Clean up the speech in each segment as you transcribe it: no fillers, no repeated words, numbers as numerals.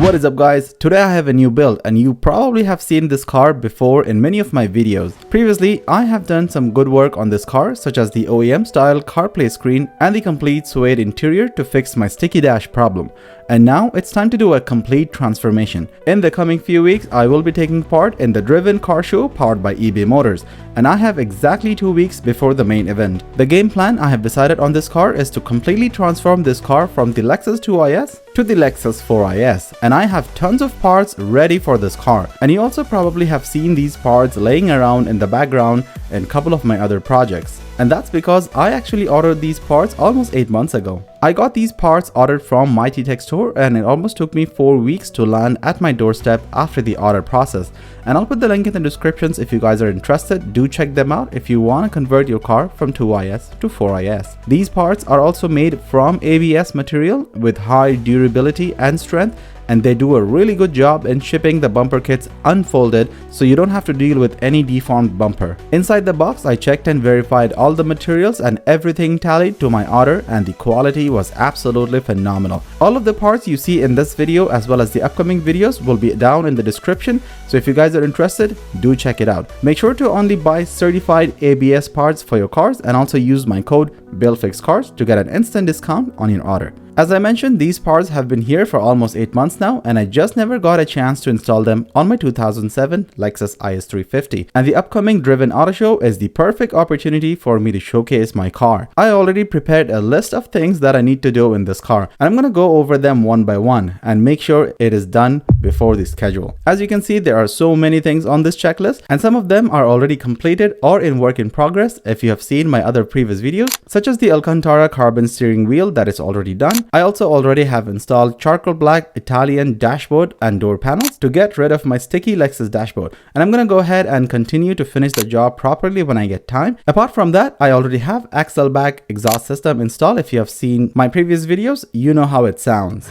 What is up guys, today I have a new build and you probably have seen this car before in many of my videos. Previously, I have done some good work on this car such as the OEM style CarPlay screen and the complete suede interior to fix my sticky dash problem. And now it's time to do a complete transformation. In the coming few weeks, I will be taking part in the driven car show powered by eBay Motors, and I have exactly 2 weeks before the main event. The game plan I have decided on this car is to completely transform this car from the Lexus 2IS to the Lexus 4IS, and I have tons of parts ready for this car. And you also probably have seen these parts laying around in the background in a couple of my other projects. And that's because I actually ordered these parts almost 8 months ago. I got these parts ordered from Mighty Tech Store and it almost took me 4 weeks to land at my doorstep after the order process. And I'll put the link in the descriptions if you guys are interested. Do check them out if you want to convert your car from 2IS to 4IS. These parts are also made from ABS material with high durability and strength, and they do a really good job in shipping the bumper kits unfolded so you don't have to deal with any deformed bumper. Inside the box, I checked and verified all the materials and everything tallied to my order, and the quality was absolutely phenomenal. All of the parts you see in this video as well as the upcoming videos will be down in the description, so if you guys are interested, do check it out. Make sure to only buy certified ABS parts for your cars and also use my code BillFixCars to get an instant discount on your order. As I mentioned, these parts have been here for almost 8 months now, and I just never got a chance to install them on my 2007 Lexus IS350. And the upcoming Driven Auto Show is the perfect opportunity for me to showcase my car. I already prepared a list of things that I need to do in this car, and I'm gonna go over them one by one and make sure it is done before the schedule. As you can see, there are so many things on this checklist, and some of them are already completed or in work in progress if you have seen my other previous videos, such as the Alcantara carbon steering wheel that is already done. I also already have installed charcoal black Italian dashboard and door panels to get rid of my sticky Lexus dashboard, and I'm gonna go ahead and continue to finish the job properly when I get time. Apart from that, I already have axle back exhaust system installed. If you have seen my previous videos, you know how it sounds.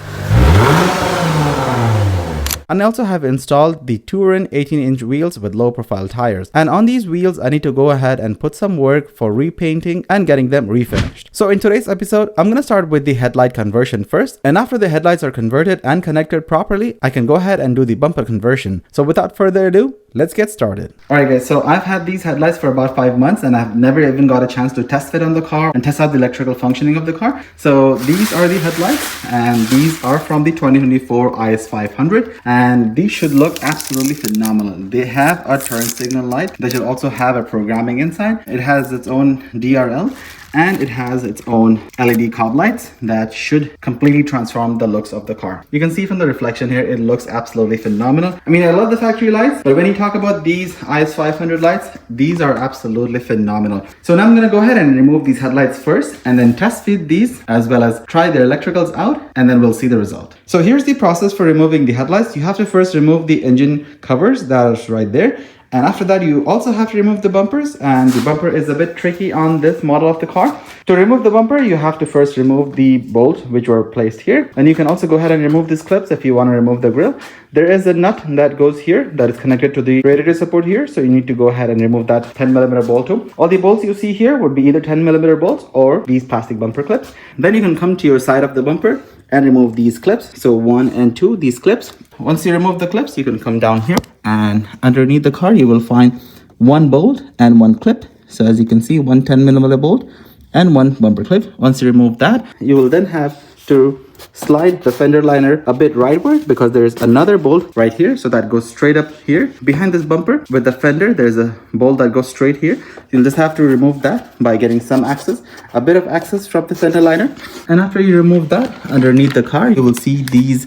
And I also have installed the Touring 18-inch wheels with low profile tires. And on these wheels, I need to go ahead and put some work for repainting and getting them refinished. So in today's episode, I'm gonna start with the headlight conversion first. And after the headlights are converted and connected properly, I can go ahead and do the bumper conversion. So without further ado, let's get started. Alright guys, so I've had these headlights for about 5 months and I've never even got a chance to test fit on the car and test out the electrical functioning of the car. So these are the headlights, and these are from the 2024 IS500, and these should look absolutely phenomenal. They have a turn signal light that should also have a programming inside. It has its own DRL, and it has its own LED cob lights that should completely transform the looks of the car. You can see from the reflection here, it looks absolutely phenomenal. I mean, I love the factory lights, but when you talk about these IS500 lights, these are absolutely phenomenal. So now I'm gonna go ahead and remove these headlights first and then test fit these as well as try their electricals out, and then we'll see the result. So here's the process for removing the headlights. You have to first remove the engine covers that is right there. And after that, you also have to remove the bumpers, and the bumper is a bit tricky on this model of the car. To remove the bumper, you have to first remove the bolt which were placed here, and you can also go ahead and remove these clips if you want to remove the grille. There is a nut that goes here that is connected to the radiator support here, so you need to go ahead and remove that 10mm bolt too. All the bolts you see here would be either 10mm bolts or these plastic bumper clips. Then you can come to your side of the bumper and remove these clips. So 1 and 2, these clips. Once you remove the clips, you can come down here, and underneath the car you will find 1 bolt and 1 clip. So as you can see, 1 10mm bolt and 1 bumper clip. Once you remove that, you will then have to slide the fender liner a bit rightward, because there is another bolt right here, so that goes straight up here behind this bumper. With the fender, there's a bolt that goes straight here. You'll just have to remove that by getting some access, a bit of access from the fender liner. And after you remove that, underneath the car you will see these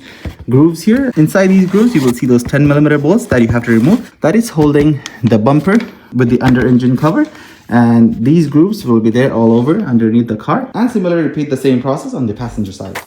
grooves here. Inside these grooves you will see those 10mm bolts that you have to remove. That is holding the bumper with the under engine cover, and these grooves will be there all over underneath the car. And similarly, repeat the same process on the passenger side.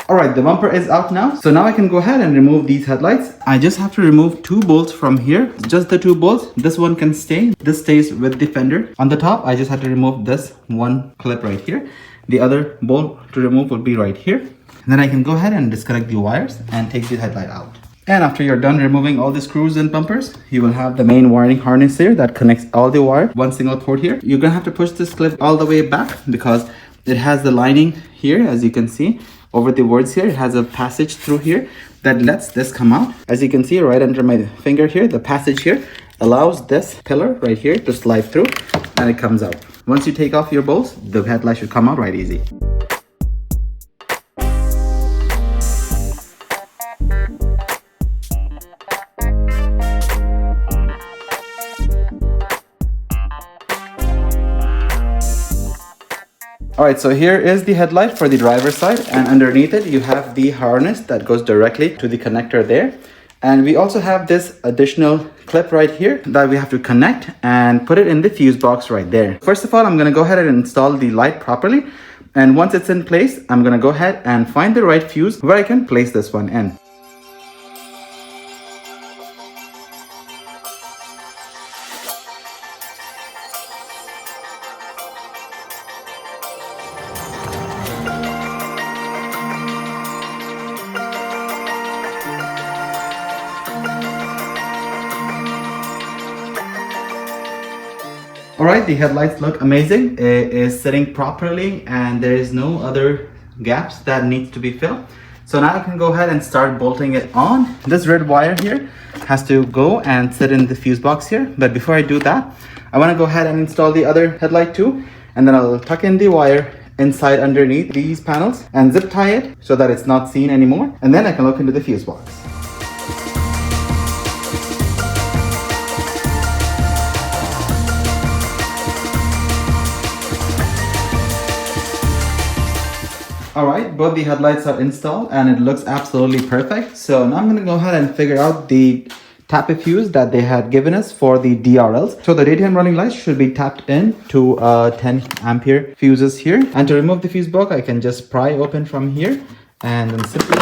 Alright, the bumper is out now. So now I can go ahead and remove these headlights. I just have to remove 2 bolts from here. Just the 2 bolts. This one can stay. This stays with the fender. On the top, I just have to remove this 1 clip right here. The other bolt to remove will be right here. And then I can go ahead and disconnect the wires and take the headlight out. And after you're done removing all the screws and bumpers, you will have the main wiring harness here that connects all the wire, one single port here. You're gonna have to push this clip all the way back because it has the lining here, as you can see over the words here. It has a passage through here that lets this come out. As you can see right under my finger here, the passage here allows this pillar right here to slide through and it comes out. Once you take off your bolts, the headlight should come out right easy. Alright, so here is the headlight for the driver's side, and underneath it you have the harness that goes directly to the connector there. And we also have this additional clip right here that we have to connect and put it in the fuse box right there. First of all, I'm going to go ahead and install the light properly. And once it's in place, I'm going to go ahead and find the right fuse where I can place this one in. Alright, the headlights look amazing. It is sitting properly and there is no other gaps that needs to be filled. So now I can go ahead and start bolting it on. This red wire here has to go and sit in the fuse box here. But before I do that, I want to go ahead and install the other headlight too. And then I'll tuck in the wire inside underneath these panels and zip tie it so that it's not seen anymore. And then I can look into the fuse box. Alright, both the headlights are installed and it looks absolutely perfect. So now I'm going to go ahead and figure out the tappet fuse that they had given us for the DRLs. So the daytime running lights should be tapped in to 10 ampere fuses here. And to remove the fuse box, I can just pry open from here and then simply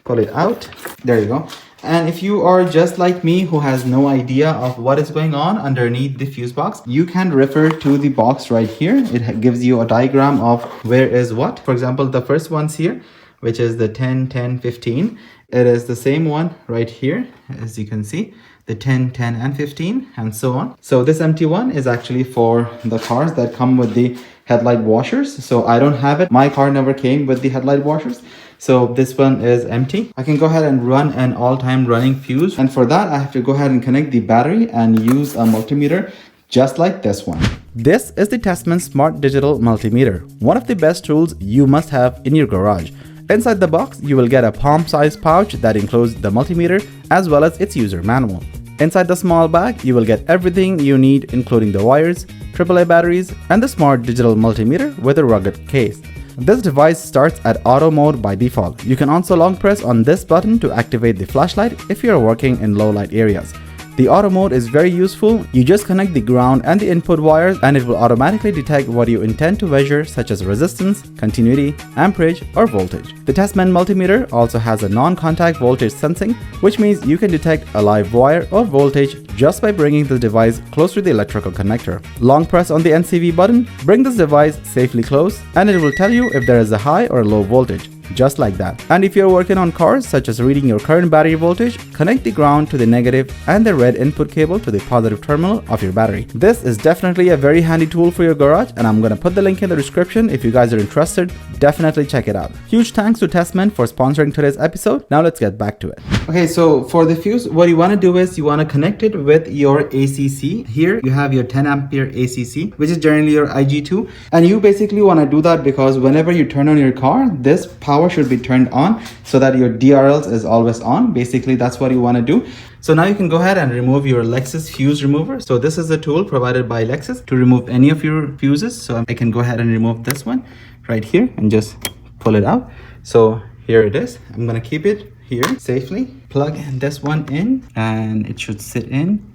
pull it out. There you go. And if you are just like me who has no idea of what is going on underneath the fuse box, you can refer to the box right here. It gives you a diagram of where is what. For example, the first one's here, which is the 10, 10, 15. It is the same one right here, as you can see, the 10, 10, and 15, and so on. So this empty one is actually for the cars that come with the headlight washers. So I don't have it. My car never came with the headlight washers. So this one is empty. I can go ahead and run an all-time running fuse. And for that, I have to go ahead and connect the battery and use a multimeter just like this one. This is the Tesmen Smart Digital Multimeter, one of the best tools you must have in your garage. Inside the box, you will get a palm-sized pouch that includes the multimeter as well as its user manual. Inside the small bag, you will get everything you need, including the wires, AAA batteries, and the smart digital multimeter with a rugged case. This device starts at auto mode by default. You can also long press on this button to activate the flashlight if you are working in low light areas. The auto mode is very useful. You just connect the ground and the input wires and it will automatically detect what you intend to measure, such as resistance, continuity, amperage, or voltage. The Tesmen multimeter also has a non-contact voltage sensing, which means you can detect a live wire or voltage just by bringing the device close to the electrical connector. Long press on the NCV button, bring this device safely close, and it will tell you if there is a high or low voltage. Just like that. And if you're working on cars, such as reading your current battery voltage, connect the ground to the negative and the red input cable to the positive terminal of your battery. This is definitely a very handy tool for your garage, and I'm gonna put the link in the description if you guys are interested. Definitely check it out. Huge thanks to Tesmen for sponsoring today's episode. Now let's get back to it. Okay, so for the fuse, what you want to do is you want to connect it with your ACC. Here you have your 10 ampere ACC, which is generally your IG2, and you basically want to do that because whenever you turn on your car, this power should be turned on so that your DRLs is always on. Basically, that's what you want to do. So now you can go ahead and remove your Lexus fuse remover. So this is a tool provided by Lexus to remove any of your fuses. So I can go ahead and remove this one right here and just pull it out. So here it is. I'm gonna keep it here safely. Plug this one in and it should sit in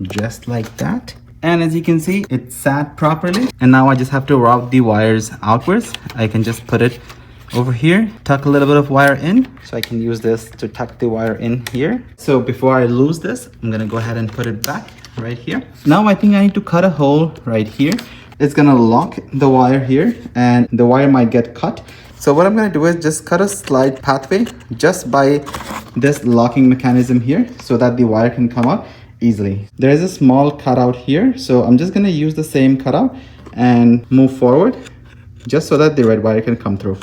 just like that. And as you can see, it sat properly. And now I just have to route the wires outwards. I can just put it over here, tuck a little bit of wire in. So I can use this to tuck the wire in here. So before I lose this, I'm gonna go ahead and put it back right here. Now I think I need to cut a hole right here. It's gonna lock the wire here and the wire might get cut So what I'm going to do is just cut a slide pathway just by this locking mechanism here so that the wire can come out easily. There is a small cutout here, so I'm just going to use the same cutout and move forward just so that the red wire can come through.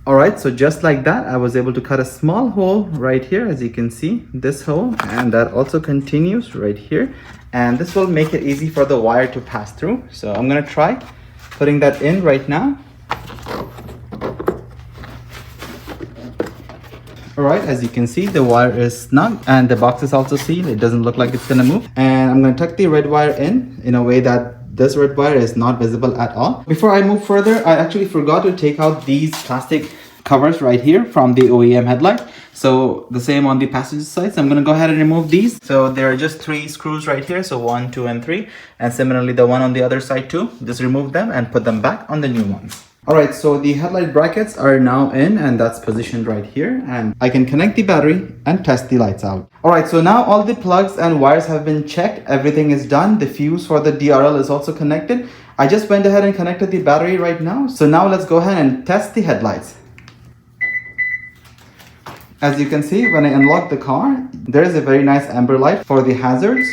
Alright, so just like that, I was able to cut a small hole right here, as you can see, this hole, and that also continues right here. And this will make it easy for the wire to pass through. So I'm going to try putting that in right now. Alright, as you can see, the wire is snug and the box is also sealed. It doesn't look like it's going to move. And I'm going to tuck the red wire in a way that this red wire is not visible at all. Before I move further, I actually forgot to take out these plastic covers right here from the OEM headlight. So the same on the passenger side. So I'm going to go ahead and remove these. So there are just 3 screws right here. So 1, 2, and 3. And similarly, the one on the other side too. Just remove them and put them back on the new ones. Alright, so the headlight brackets are now in and that's positioned right here, and I can connect the battery and test the lights out. Alright, so now all the plugs and wires have been checked. Everything is done. The fuse for the DRL is also connected. I just went ahead and connected the battery right now. So now let's go ahead and test the headlights. As you can see, when I unlock the car, there is a very nice amber light for the hazards.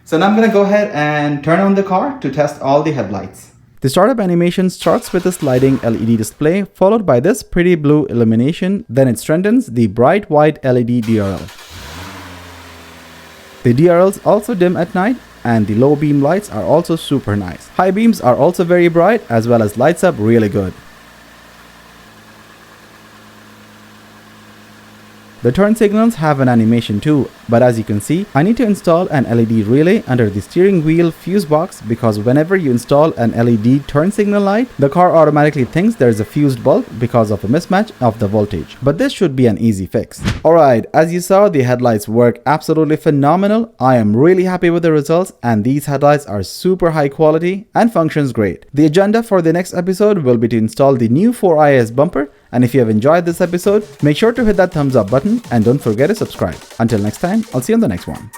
So now I'm going to go ahead and turn on the car to test all the headlights. The startup animation starts with a sliding LED display, followed by this pretty blue illumination, then it strengthens the bright white LED DRL. The DRLs also dim at night, and the low beam lights are also super nice. High beams are also very bright, as well as lights up really good. The turn signals have an animation too, but as you can see, I need to install an LED relay under the steering wheel fuse box because whenever you install an LED turn signal light, the car automatically thinks there is a fused bulb because of a mismatch of the voltage. But this should be an easy fix. Alright, as you saw, the headlights work absolutely phenomenal. I am really happy with the results, and these headlights are super high quality and functions great. The agenda for the next episode will be to install the new 4IS bumper. And if you have enjoyed this episode, make sure to hit that thumbs up button and don't forget to subscribe. Until next time, I'll see you on the next one.